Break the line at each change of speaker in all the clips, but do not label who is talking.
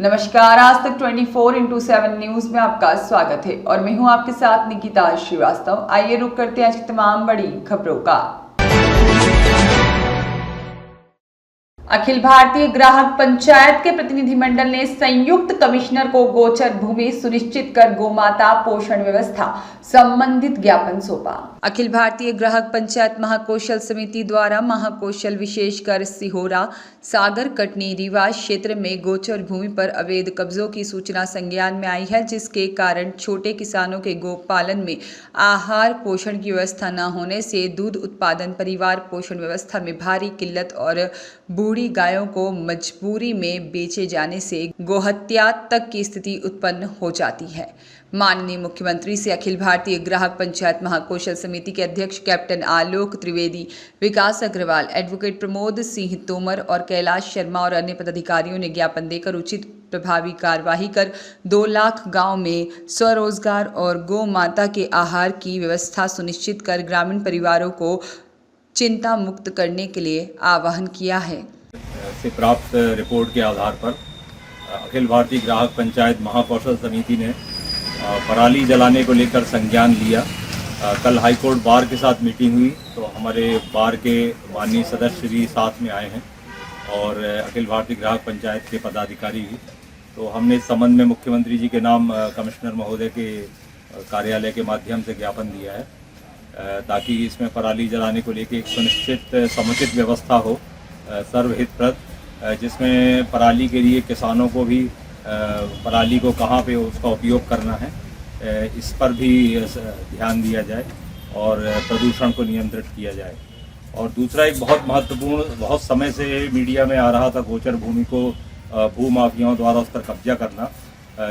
नमस्कार, आज तक 24/7 न्यूज में आपका स्वागत है और मैं हूं आपके साथ निकिता श्रीवास्तव। आइए रुक करते हैं आज की तमाम बड़ी खबरों का। अखिल भारतीय ग्राहक पंचायत के प्रतिनिधिमंडल ने संयुक्त कमिश्नर को गोचर भूमि सुनिश्चित कर गोमाता पोषण व्यवस्था संबंधित ज्ञापन सौंपा। अखिल भारतीय ग्राहक पंचायत महाकौशल समिति द्वारा महाकौशल विशेषकर सिहोरा, सागर, कटनी, रीवा क्षेत्र में गोचर भूमि पर अवैध कब्जों की सूचना संज्ञान में आई है, जिसके कारण छोटे किसानों के गोपालन में आहार पोषण की व्यवस्था न होने से दूध उत्पादन, परिवार पोषण व्यवस्था में भारी किल्लत और बूढ़ी गायों को मजबूरी में बेचे जाने से गोहत्या तक की स्थिति उत्पन्न हो जाती है। माननीय मुख्यमंत्री से अखिल भारतीय ग्राहक पंचायत महाकौशल समिति के अध्यक्ष कैप्टन आलोक त्रिवेदी, विकास अग्रवाल, एडवोकेट प्रमोद सिंह तोमर और कैलाश शर्मा और अन्य पदाधिकारियों ने ज्ञापन देकर उचित प्रभावी कार्यवाही कर 2 लाख गांव में स्वरोजगार और गौ माता के आहार की व्यवस्था सुनिश्चित कर ग्रामीण परिवारों को चिंता मुक्त करने के लिए आह्वान किया है।
से प्राप्त रिपोर्ट के आधार पर अखिल भारतीय ग्राहक पंचायत महाकौशल समिति ने पराली जलाने को लेकर संज्ञान लिया। कल हाईकोर्ट बार के साथ मीटिंग हुई तो हमारे बार के माननीय सदस्य भी साथ में आए हैं और अखिल भारतीय ग्राहक पंचायत के पदाधिकारी भी। तो हमने इस संबंध में मुख्यमंत्री जी के नाम कमिश्नर महोदय के कार्यालय के माध्यम से ज्ञापन दिया है ताकि इसमें पराली जलाने को लेकर एक सुनिश्चित समुचित व्यवस्था हो सर्वहितप्रद, जिसमें पराली के लिए किसानों को भी पराली को कहाँ पे उसका उपयोग करना है इस पर भी ध्यान दिया जाए और प्रदूषण को नियंत्रित किया जाए। और दूसरा एक बहुत महत्वपूर्ण, बहुत समय से मीडिया में आ रहा था गोचर भूमि को भूमाफियाओं द्वारा उस पर कब्जा करना,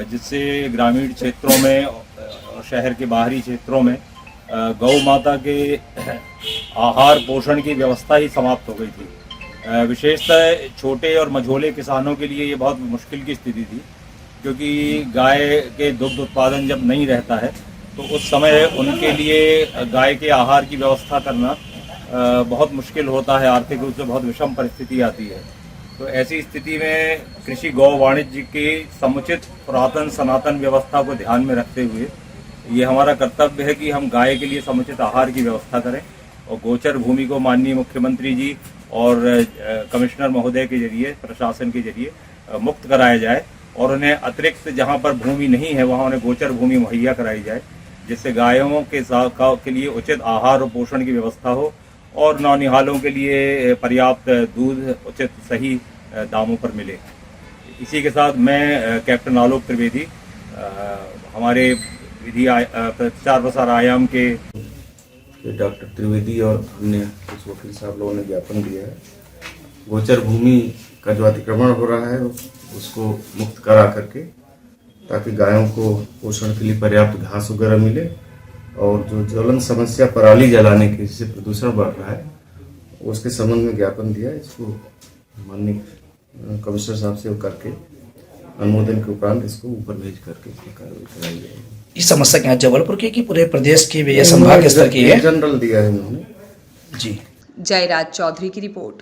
जिससे ग्रामीण क्षेत्रों में और शहर के बाहरी क्षेत्रों में गौ माता के आहार पोषण की व्यवस्था ही समाप्त हो गई थी। विशेषतः छोटे और मझोले किसानों के लिए ये बहुत मुश्किल की स्थिति थी, क्योंकि गाय के दुग्ध उत्पादन जब नहीं रहता है तो उस समय उनके लिए गाय के आहार की व्यवस्था करना बहुत मुश्किल होता है, आर्थिक रूप से बहुत विषम परिस्थिति आती है। तो ऐसी स्थिति में कृषि गौ वाणिज्य की समुचित पुरातन सनातन व्यवस्था को ध्यान में रखते हुए ये हमारा कर्तव्य है कि हम गाय के लिए समुचित आहार की व्यवस्था करें और गोचर भूमि को माननीय मुख्यमंत्री जी और कमिश्नर महोदय के जरिए, प्रशासन के जरिए मुक्त कराया जाए और उन्हें अतिरिक्त जहां पर भूमि नहीं है वहां उन्हें गोचर भूमि मुहैया कराई जाए, जिससे गायों के लिए उचित आहार और पोषण की व्यवस्था हो और नौनिहालों के लिए पर्याप्त दूध उचित सही दामों पर मिले। इसी के साथ मैं कैप्टन आलोक त्रिवेदी, हमारे विधि प्रचार प्रसार आयाम के
डॉक्टर त्रिवेदी और अन्य कुछ वकील साहब लोगों ने ज्ञापन दिया है। गोचर भूमि का जो अतिक्रमण हो रहा है उसको मुक्त करा करके, ताकि गायों को पोषण के लिए पर्याप्त घास वगैरह मिले और जो ज्वलन समस्या पराली जलाने की जिससे प्रदूषण बढ़ रहा है उसके संबंध में ज्ञापन दिया है। इसको माननीय कमिश्नर साहब से करके अनुमोदन के उपरांत इसको ऊपर भेज करके इसकी कार्रवाई कराई जाएगी।
इस समस्या क्या जबलपुर की कि पूरे प्रदेश की या संभाग स्तर की है?
जनरल दिया है उन्होंने
जी।
जयराज चौधरी की रिपोर्ट।